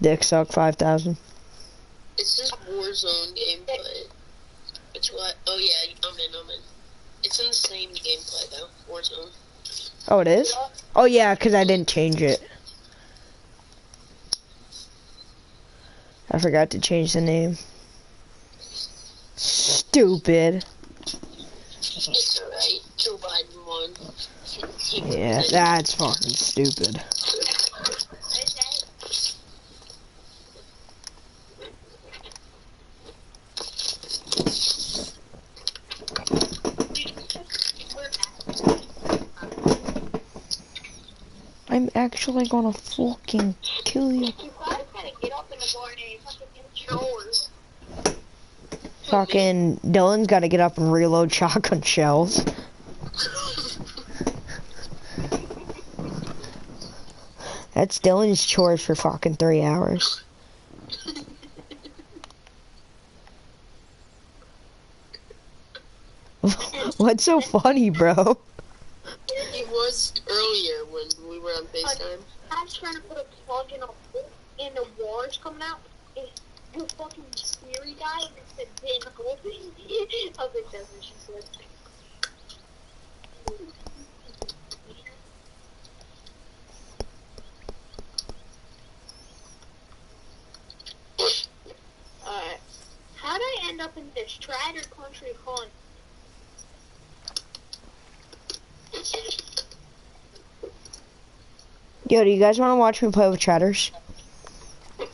Dick suck 5,000. It's just Warzone gameplay. It's what? Oh yeah, I'm in. It's in the same gameplay though, Warzone. Oh, it is? Oh yeah, because I didn't change it. I forgot to change the name. Stupid. It's alright. Joe Biden won. Yeah, that's fucking stupid. I'm actually gonna fucking kill you. Fucking Dylan's gotta get up and reload shotgun shells. That's Dylan's chores for fucking 3 hours. What's so funny, bro? It was earlier when we were on FaceTime. I was trying to put a plug in the wars coming out. The fucking Siri guy said, "Bin hole." I was like, "That's what she said." Alright. How'd I end up in this Trader Country Hunt? Yo, do you guys want to watch me play with chatters? No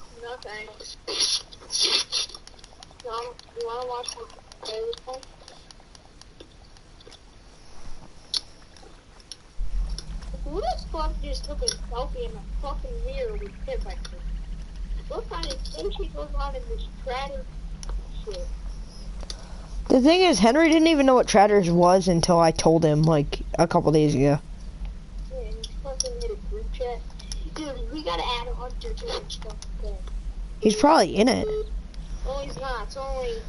thanks. You wanna watch me play with them? Who the fuck just took a selfie in a fucking mirror with kids like this? What kind of shit goes on in this Trader shit? The thing is, Henry didn't even know what Tratters was until I told him, like, a couple days ago. Yeah, and he fucking made a group chat. Dude, we gotta add a hunter to that stuff today. He's probably in it. Oh, he's not. It's only...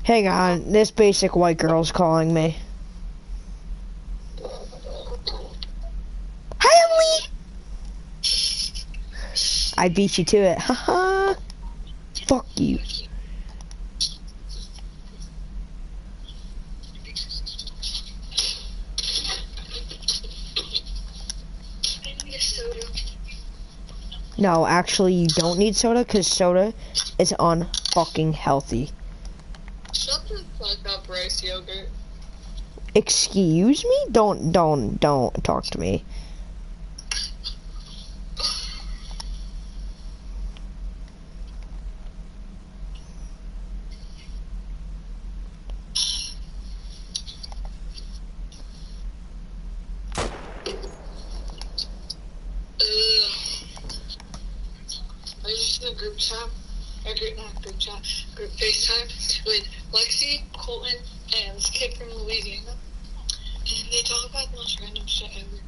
Hang on, this basic white girl's calling me. Hi, Emily! I beat you to it. Haha. Fuck you. No, actually, you don't need soda because soda is unfucking healthy. Shut the fuck up, rice yogurt. Excuse me? Don't talk to me. I was just in a group chat, group FaceTime with Lexi, Colton, and this kid from Louisiana, and they talk about the most random shit ever.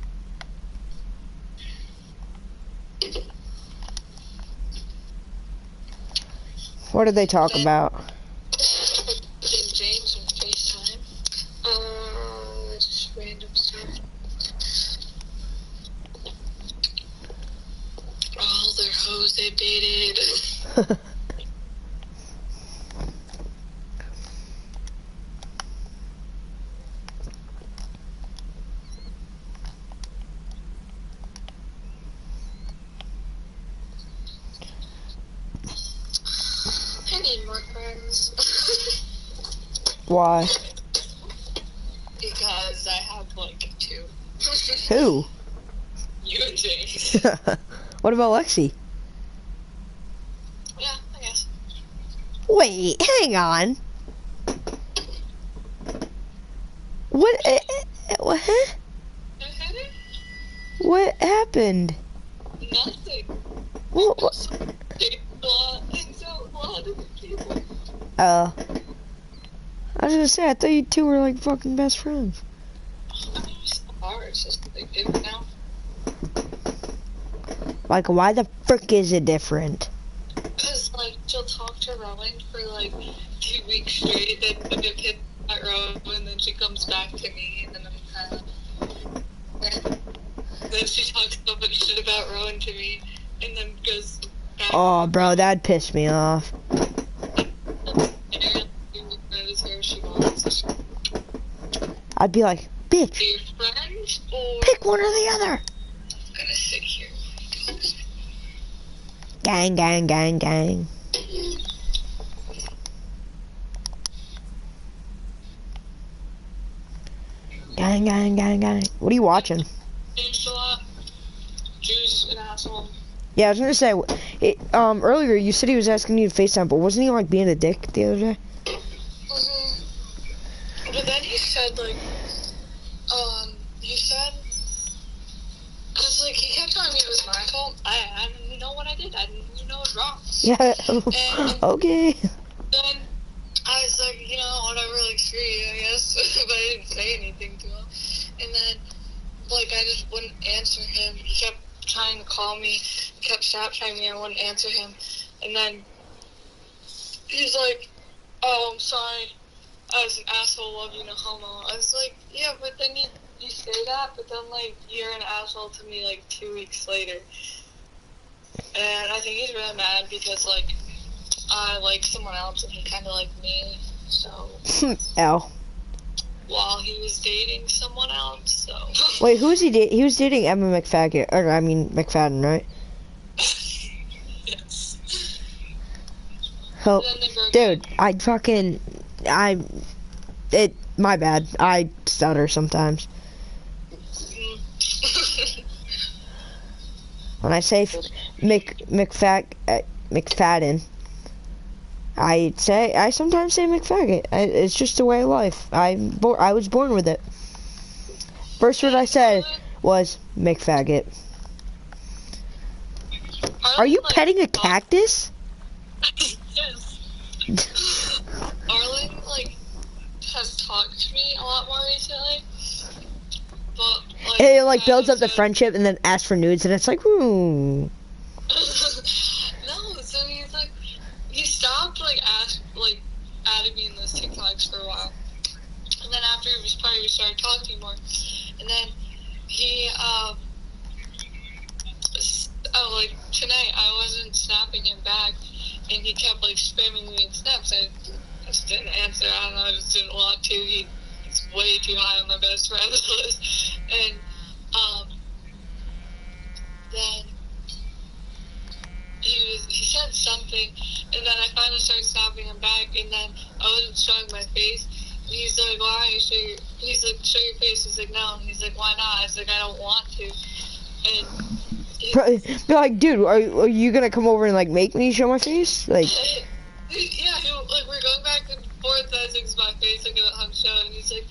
What did they talk about? James on FaceTime. Just random stuff. All their hoes they dated. I need more friends. Why? Because I have like 2. Who? You and James. What about Lexi? Yeah, I guess. Wait, hang on. What? What? What happened? Nothing. What? I was gonna say, I thought you two were like fucking best friends. It's just like different now. Like, why the frick is it different? Cause like she'll talk to Rowan for like 2 weeks straight, then the kid at Rowan, and then she comes back to me, and then I'm kind of. Then she talks so much shit about Rowan to me, and then goes Oh, bro, that'd piss me off. I'd be like, bitch, Your friends or pick one or the other. I'm gonna sit here. Gang, gang, gang, gang. Gang, gang, gang, gang. What are you watching? Changed a lot. Drew's an asshole. Yeah, I was gonna say, earlier you said he was asking you to FaceTime, but wasn't he like being a dick the other day? But then he said he said, cause like he kept telling me it was my fault. I didn't even know what I did. I didn't even know it was wrong. Yeah. And Okay. then I was like, you know, whatever, like screw you, I guess. But I didn't say anything to him. And then like I just wouldn't answer him. He kept trying to call me, kept Snapchatting me, I wouldn't answer him. And then he's like, oh, I'm sorry, I was an asshole, love you, no homo. I was like, yeah, but then you say that, but then like you're an asshole to me like 2 weeks later. And I think he's really mad because like I like someone else and he kind of liked me, so Ow. while he was dating someone else, so Wait, who was he dating? He was dating Emma McFadden, or I mean McFadden, right? yes. Oh, Then they broke dude, my bad. I stutter sometimes. When I say McFadden, I sometimes say McFaggot. It's just a way of life. I was born with it. First word I said was McFaggot. Are you petting a cactus? Yes. Arlen, like, has talked to me a lot more recently. But, like... It like builds up the friendship and then asks for nudes and it's like, ooh. No, so he's like... He stopped, like, adding me in those TikToks for a while. And then after it was probably we started talking more. And then he, like, tonight I wasn't snapping him back. And he kept, like, spamming me in snaps. I just didn't answer. I don't know, I just didn't want to. He's way too high on my best friends list. And, then he said something, and then I finally started snapping him back, and then I wasn't showing my face. And he's like, why are you show your... He's like, show your face. He's like, no. And he's like, why not? I was like, I don't want to. And... Be like, dude, are you gonna come over and like make me show my face? Like, yeah, like we're going back and forth as it's my face, like I'm showing. He's like,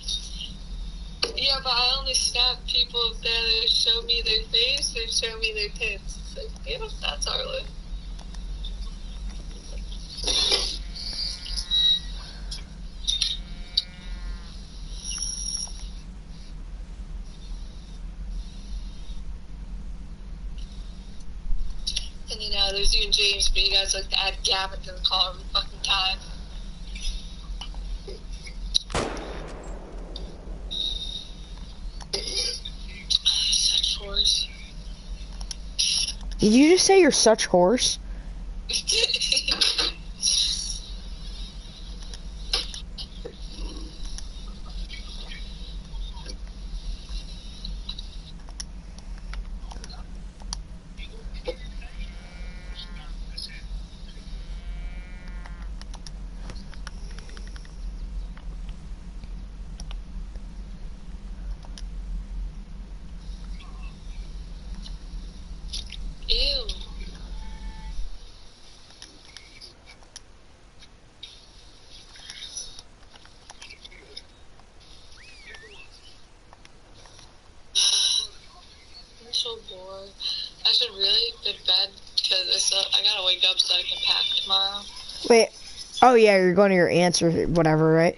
yeah, but I only snap people if they show me their face or show me their tits. It's like, yeah, that's Arlen. And you know, there's you and James, but you guys like to add Gavin to the call every fucking time. Such horse. did you just say you're such horse? Ew. I'm so bored. I should really go to bed because I gotta wake up so I can pack tomorrow. Wait. Oh yeah, you're going to your aunt's or whatever, right?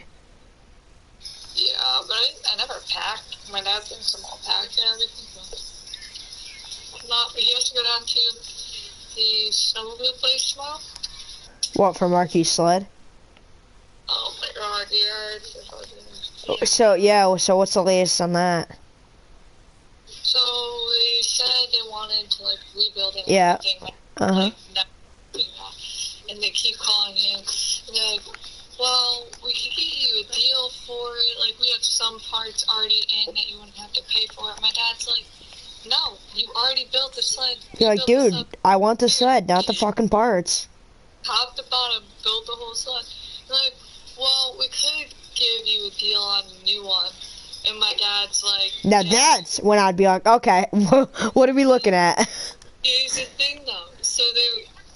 Yeah, but I never packed. My dad thinks I'm all packed and everything. But not. He has to go down to the snowmobile place tomorrow. What, for Marky's sled? Oh my god, yeah. It's fucking... So yeah, so what's the latest on that? So they said they wanted to like rebuild it. And Yeah. everything, Uh-huh. like, next calling him. And they're like, well, we can get you a deal for it. Like, we have some parts already in that you wouldn't have to pay for it. My dad's like, no, you already built the sled. You're like, dude, I want the sled, not the fucking parts. Top to bottom, built the whole sled. They're like, well, we could give you a deal on a new one. And my dad's like... Now that's when I'd be like, okay, what are we looking at? Here's the thing, though. So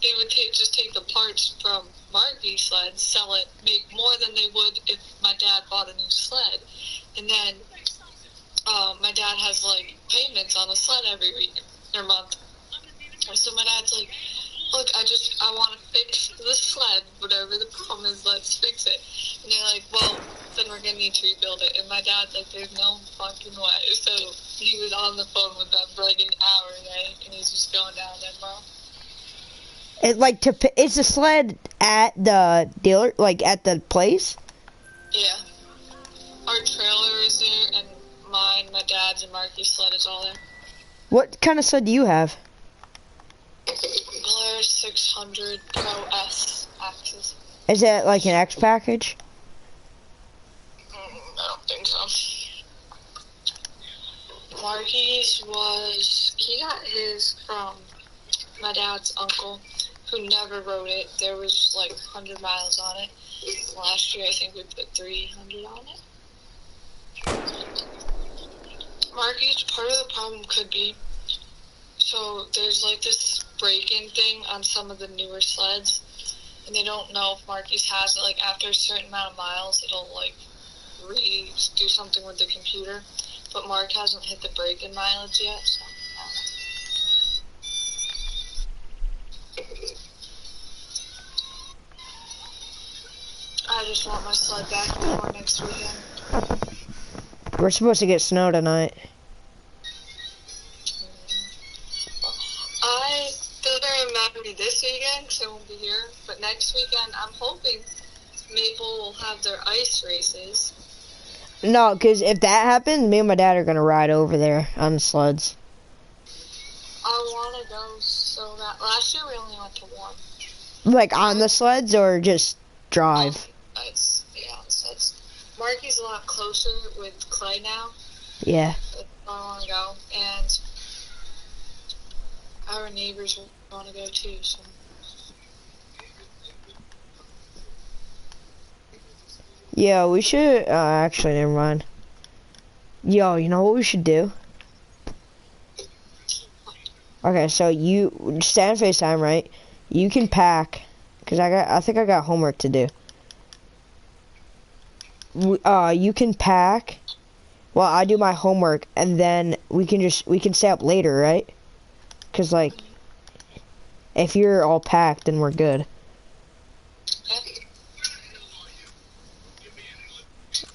they would just take the parts from Marky's sled, sell it, make more than they would if my dad bought a new sled. And then my dad has, like, payments on the sled every week or month. So my dad's like, look, I want to fix the sled, whatever the problem is, let's fix it. And they're like, well, then we're going to need to rebuild it. And my dad's like, there's no fucking way. So he was on the phone with them for like an hour there, and he's just going down there, bro. Is the sled at the dealer, like at the place? Yeah. Our trailer is there, and mine, my dad's, and Marky's sled is all there. What kind of sled do you have? Blair 600 Pro S axis. Is that like an X package? I don't think so. Marky's he got his from my dad's uncle, who never rode it. There was like 100 miles on it. Last year, I think we put 300 on it. Marky's, part of the problem could be, so there's like this break-in thing on some of the newer sleds, and they don't know if Marky's has it. Like after a certain amount of miles, it'll like do something with the computer. But Mark hasn't hit the break-in mileage yet, so I just want my sled back before next weekend. We're supposed to get snow tonight. Doesn't matter me this weekend because I won't be here, but next weekend I'm hoping Maple will have their ice races. No, because if that happens, me and my dad are going to ride over there on the sleds. I want to go so bad. Last year we only went to one. Like on the sleds or just drive? Yeah, on the sleds. Marky's a lot closer with Clay now. Yeah. That's where I want to go. And our neighbors want to go too, so. Yeah, we should, actually, never mind. Yo, you know what we should do? Okay, so you stay on FaceTime, right? You can pack, cause I think I got homework to do. You can pack while I do my homework, and then we can stay up later, right? Cause like, if you're all packed, then we're good.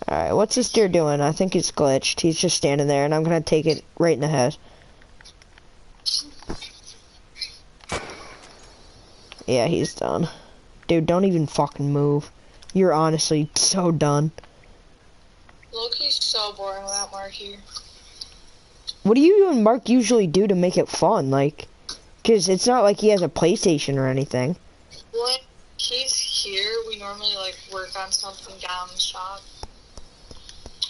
Alright, what's this deer doing? I think it's glitched. He's just standing there, and I'm gonna take it right in the head. Yeah, he's done. Dude, don't even fucking move. You're honestly so done. Loki's so boring without Mark here. What do you and Mark usually do to make it fun? Like, cause it's not like he has a PlayStation or anything. When he's here, we normally like work on something down the shop.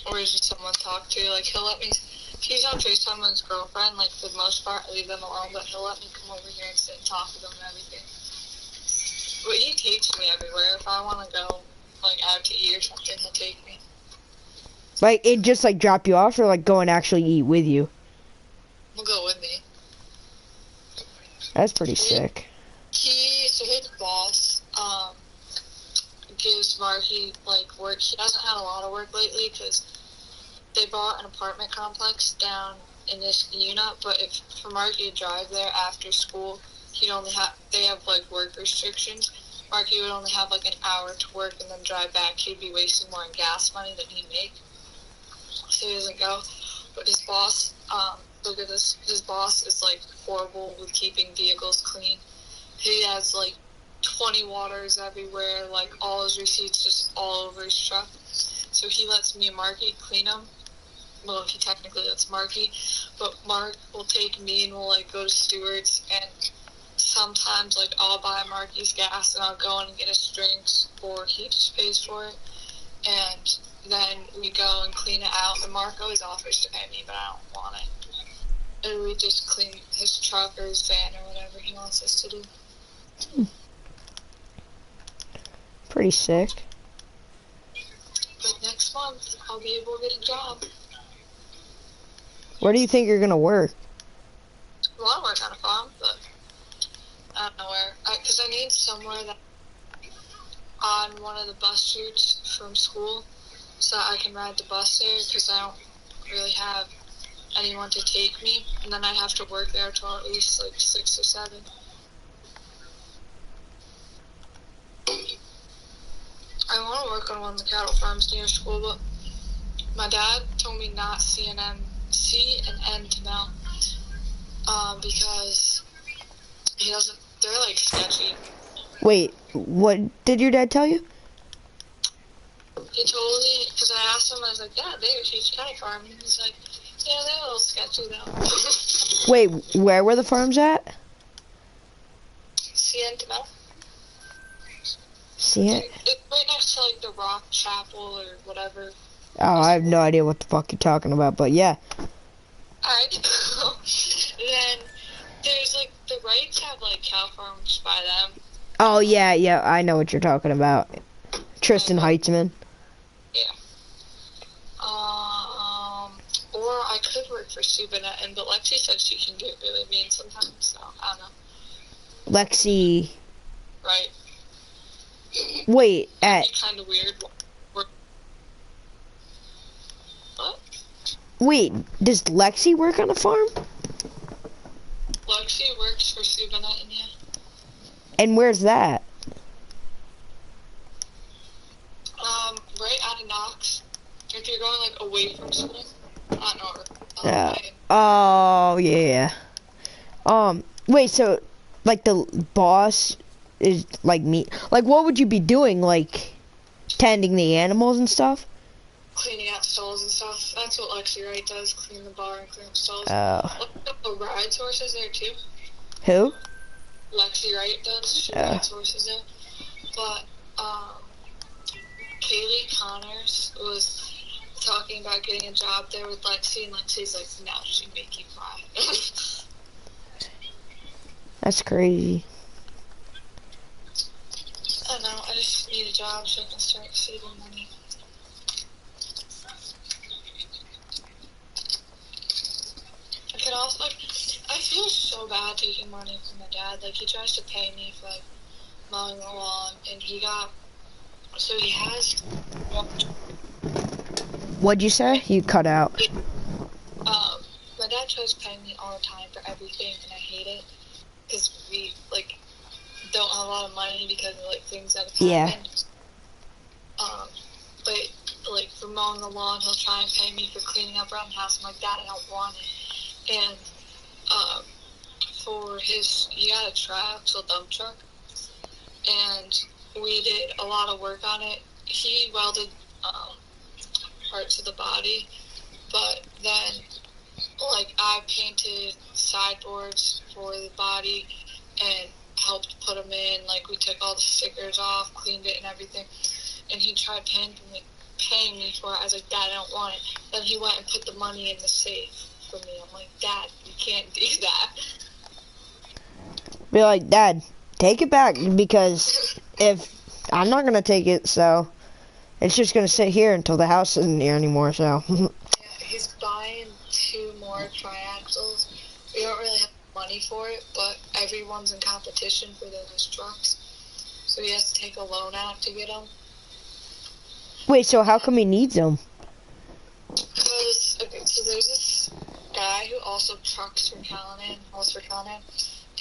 Or is just someone to talk to. Like, he'll let me, if he's on FaceTime with his girlfriend, like, for the most part, I leave them alone, but he'll let me come over here and sit and talk with them and everything. But he takes me everywhere. If I want to go, like, out to eat or something, he'll take me. Like, it just, like, drop you off or, like, go and actually eat with you? He'll go with me. That's pretty sick. So his boss, gives Marky, like, work. He hasn't had a lot of work lately, because they bought an apartment complex down in this unit, but if for Marky to drive there after school, they have like work restrictions. Marky would only have like an hour to work and then drive back. He'd be wasting more in gas money than he'd make, so he doesn't go. But his boss, look at this, his boss is like horrible with keeping vehicles clean. He has like 20 waters everywhere, like all his receipts just all over his truck. So he lets me and Marky clean them. Well, he technically lets Marky, but Mark will take me and we'll like go to Stewart's and sometimes, like, I'll buy Marky's gas and I'll go in and get us drinks, or he just pays for it. And then we go and clean it out, and Mark always offers to pay me, but I don't want it. And we just clean his truck or his van or whatever he wants us to do. Pretty sick. But next month, I'll be able to get a job. Where do you think you're gonna work? Well, I work on a farm, but I don't know where. Because I need somewhere that on one of the bus routes from school, so I can ride the bus there, because I don't really have anyone to take me, and then I'd have to work there till at least like 6 or 7. I want to work on one of the cattle farms near school, but my dad told me not C and N to know, because he doesn't. They're like sketchy. Wait, what did your dad tell you? He told me, because I asked him, I was like, Dad, they teach cattle farming. And he's like, yeah, they're a little sketchy though. Wait, where were the farms at? CN to know. See it? It's right next to like the Rock Chapel or whatever. Oh, I have no idea what the fuck you're talking about, but yeah. Alright. Then there's like the Wrights have like cow farms by them. Oh yeah, I know what you're talking about. Tristan Heitzman. Yeah. Or I could work for Subinettin, but Lexi said she can get really mean sometimes, so I don't know. Lexi. Right. Wait, at. It'd be kind of weird. What? Wait, does Lexi work on a farm? Lexi works for Subinettin, yeah. And where's that? Right out of Knox. If you're going like away from school, not north. Oh yeah. Wait, so like the boss is like me? Like, what would you be doing? Like, tending the animals and stuff? Cleaning out stalls and stuff. That's what Lexi Wright does. Clean the bar and clean stalls. Oh. Look up the rides horses there too. Who? Lexi Wright does. She rides horses there. But Kaylee Connors was talking about getting a job there with Lexi, and Lexi's like, no, she'd make you cry. That's crazy. I don't know, I just need a job so I can start saving money. I could also, like, I feel so bad taking money from my dad. Like, he tries to pay me for, like, mowing the lawn, and he has... What'd you say? You cut out. My dad tries to pay me all the time for everything, and I hate it. Because we, like, don't have a lot of money because of, like, things that have happened. But, like, for mowing the lawn, he'll try and pay me for cleaning up around the house. I'm like, Dad, I don't want it. And, for he got a triaxle dump truck, and we did a lot of work on it. He welded, parts of the body, but then, like, I painted sideboards for the body and helped put them in. Like, we took all the stickers off, cleaned it and everything, and he tried paying me for it. I was like, Dad, I don't want it. Then he went and put the money in the safe for me. I'm like, Dad, you can't do that. Be like, Dad, take it back, because if I'm not gonna take it, so it's just gonna sit here until the house isn't here anymore. So. Yeah, he's buying 2 more triaxles. We don't really have money for it, but everyone's in competition for those trucks, so he has to take a loan out to get them. Wait, so how come he needs them? Because, okay, so there's this guy who also trucks from Callahan,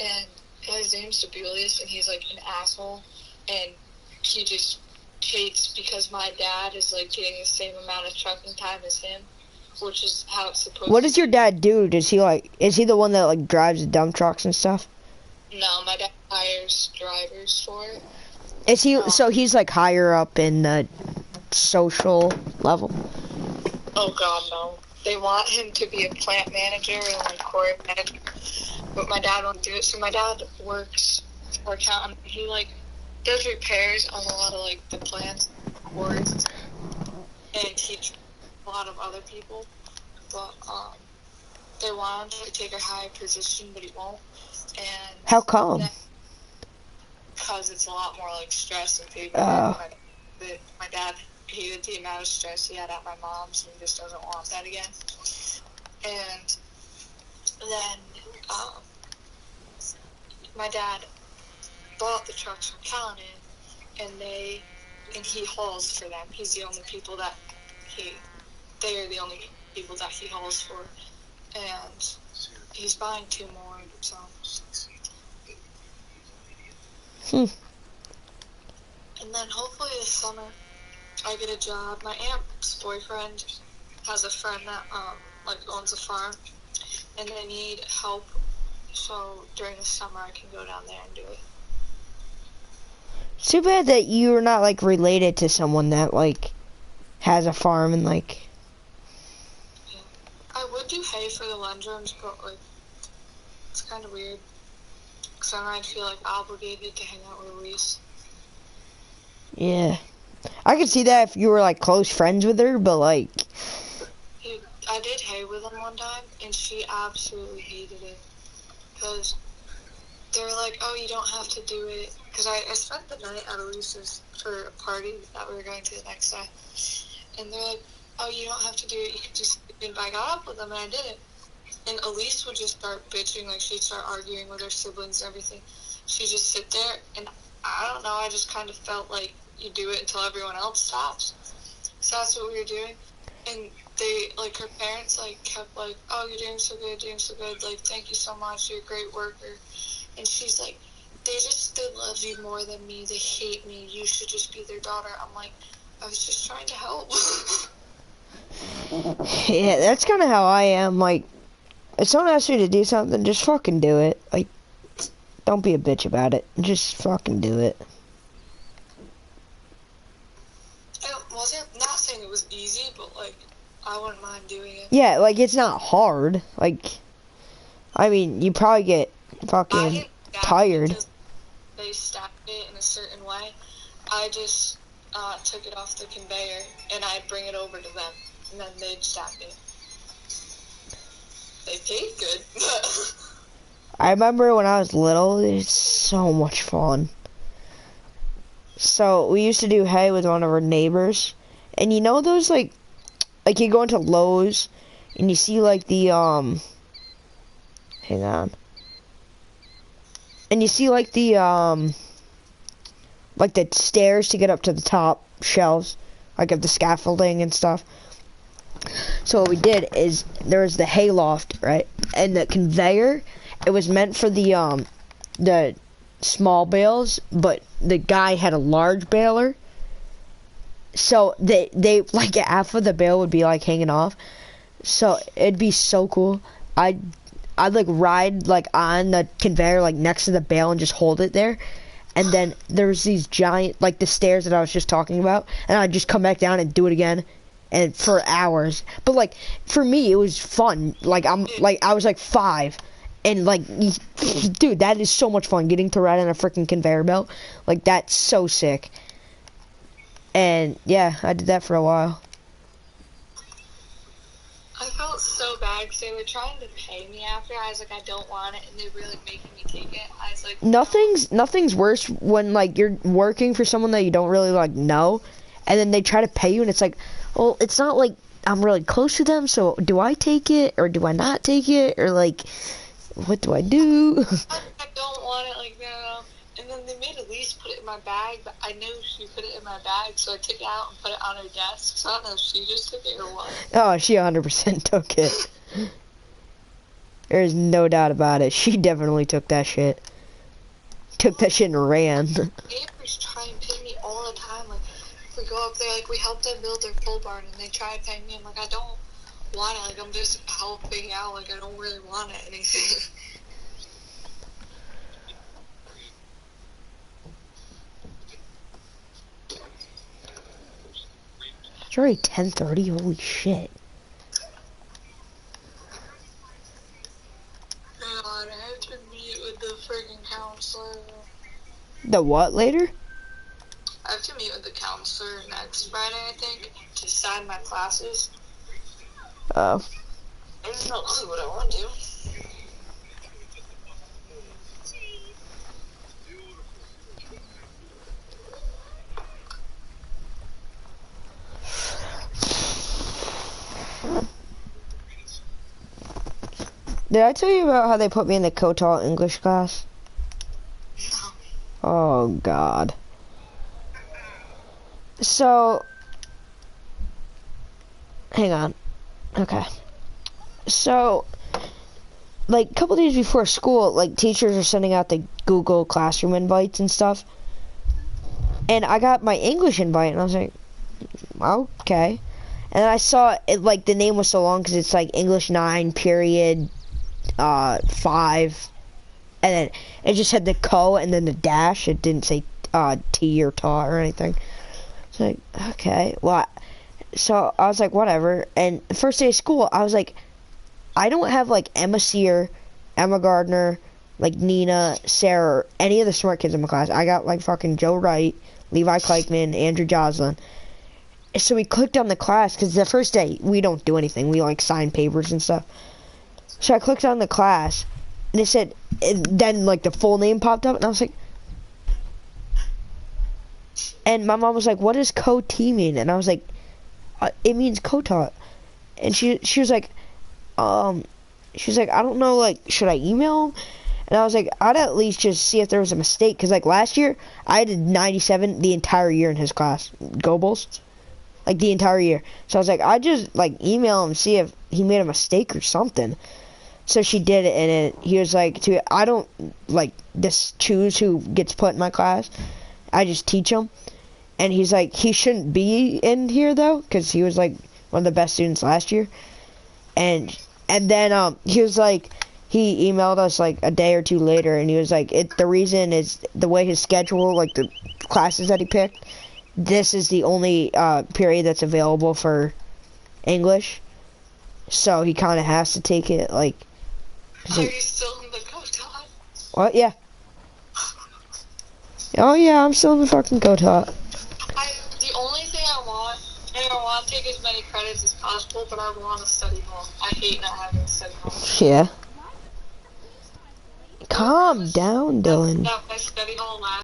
and his name's Debelius, and he's like an asshole, and he just hates because my dad is like getting the same amount of trucking time as him, which is how it's supposed to be. What does your dad do? Is he the one that like drives the dump trucks and stuff? No, my dad hires drivers for it. Is he, so he's like higher up in the social level? Oh god, no. They want him to be a plant manager and like quarry manager. but my dad won't do it. So my dad works for accountant. He like does repairs on a lot of like the plants, boards, and teach a lot of other people. But they want him to take a high position, but he won't. And How come? Because it's a lot more like stress and paperwork. My dad hated the amount of stress he had at my mom's, and he just doesn't want that again. And then my dad bought the trucks from Callahan, and he hauls for them. He's the only people that they are the only people that he hauls for, and he's buying 2 more. So. And then hopefully this summer I get a job. My aunt's boyfriend has a friend that like owns a farm, and they need help. So during the summer I can go down there and do it. Too bad that you're not like related to someone that like has a farm and like. Yeah. I would do hay for the Lundrums, but like it's kind of weird. Because then I'd feel like obligated to hang out with Elise. Yeah. I could see that if you were like close friends with her, but like. I did hay with them one time, and she absolutely hated it. Because they were like, oh, you don't have to do it. Because I spent the night at Elise's for a party that we were going to the next day. And they're like, oh, you don't have to do it. You can just. And I got up with them, and I did it. And Elise would just start bitching, like she'd start arguing with her siblings and everything. She'd just sit there, and I don't know, I just kind of felt like you do it until everyone else stops. So that's what we were doing. And they, like, her parents, like, kept like, oh, you're doing so good, like, thank you so much, you're a great worker. And she's like, they love you more than me, they hate me, you should just be their daughter. I'm like, I was just trying to help. Yeah, that's kind of how I am, like. If someone asks you to do something, just fucking do it. Like, don't be a bitch about it. Just fucking do it. It wasn't, not saying it was easy, but, like, I wouldn't mind doing it. Yeah, like, it's not hard. Like, I mean, you probably get fucking tired. They stacked it in a certain way. I just took it off the conveyor, and I'd bring it over to them, and then they'd stack it. They paid good. I remember when I was little, it was so much fun. So, we used to do hay with one of our neighbors. And you know those, like you go into Lowe's, and you see, like, the, hang on. And you see, like, the stairs to get up to the top shelves. Like, of the scaffolding and stuff. So what we did is there was the hay loft, right? And the conveyor, it was meant for the small bales, but the guy had a large baler. So they like half of the bale would be like hanging off. So it'd be so cool. I'd like ride like on the conveyor like next to the bale and just hold it there. And then there was these giant like the stairs that I was just talking about, and I'd just come back down and do it again. And for hours, but like for me it was fun. Like I was like 5, and like dude, that is so much fun getting to ride on a freaking conveyor belt. Like that's so sick. And yeah, I did that for a while. I felt so bad because they were trying to pay me after. I was like, I don't want it, and they were like making me take it. I was like, nothing's worse when like you're working for someone that you don't really like know, and then they try to pay you, and it's like, well, it's not like I'm really close to them, so do I take it or do I not take it, or like, what do I do? I don't want it, like, no. And then they made Elise put it in my bag, but I knew she put it in my bag, so I took it out and put it on her desk. So I don't know if she just took it or what. Oh, she 100% took it. There's no doubt about it. She definitely took that shit. Took that shit and ran. Neighbors try and pay me all the time. Like, we go up there, like, we help them build their pole barn, and they try to pay me. I'm like, I don't want it. Like, I'm just helping out. Like, I don't really want it, anything. It's already 10:30. Holy shit. God, I have to The what later? I have to meet with the counselor next Friday, I think, to decide my classes. Oh. I have no clue what I want to do. Did I tell you about how they put me in the Kotal English class? No. Oh, God. So, hang on. Okay. So, like, a couple days before school, like, teachers are sending out the Google Classroom invites and stuff. And I got my English invite, and I was like, okay. And then I saw it, like, the name was so long because it's, like, English 9, period, 5. And then it just had the co and then the dash. It didn't say T or ta or anything. It's like, okay. Well, so I was like, whatever. And the first day of school, I was like, I don't have, like, Emma Sear, Emma Gardner, like, Nina, Sarah, any of the smart kids in my class. I got, like, fucking Joe Wright, Levi Kleichman, Andrew Joslin. So we clicked on the class, because the first day, we don't do anything. We, like, sign papers and stuff. So I clicked on the class, and it said, and then, like, the full name popped up, and I was like, and my mom was like, what does co-T mean? And I was like, it means co-taught. And she was like, I don't know, like, should I email him? And I was like, I'd at least just see if there was a mistake, because, like, last year, I did 97 the entire year in his class, Goebbels, like, the entire year. So I was like, I'd just, like, email him, see if he made a mistake or something. So she did it, and he was like, I don't, like, choose who gets put in my class. I just teach him. And he's like, he shouldn't be in here, though, because he was, like, one of the best students last year. And then he was like, he emailed us, like, a day or two later, and he was like, the reason is the way his schedule, like, the classes that he picked, this is the only period that's available for English. So he kind of has to take it, like... Are you still in the co-taught? What? Yeah. Oh, yeah, I'm still in the fucking co-taught. The only thing I want to take as many credits as possible, but I want to study home. I hate not having to study home. Yeah. Calm down, Dylan. That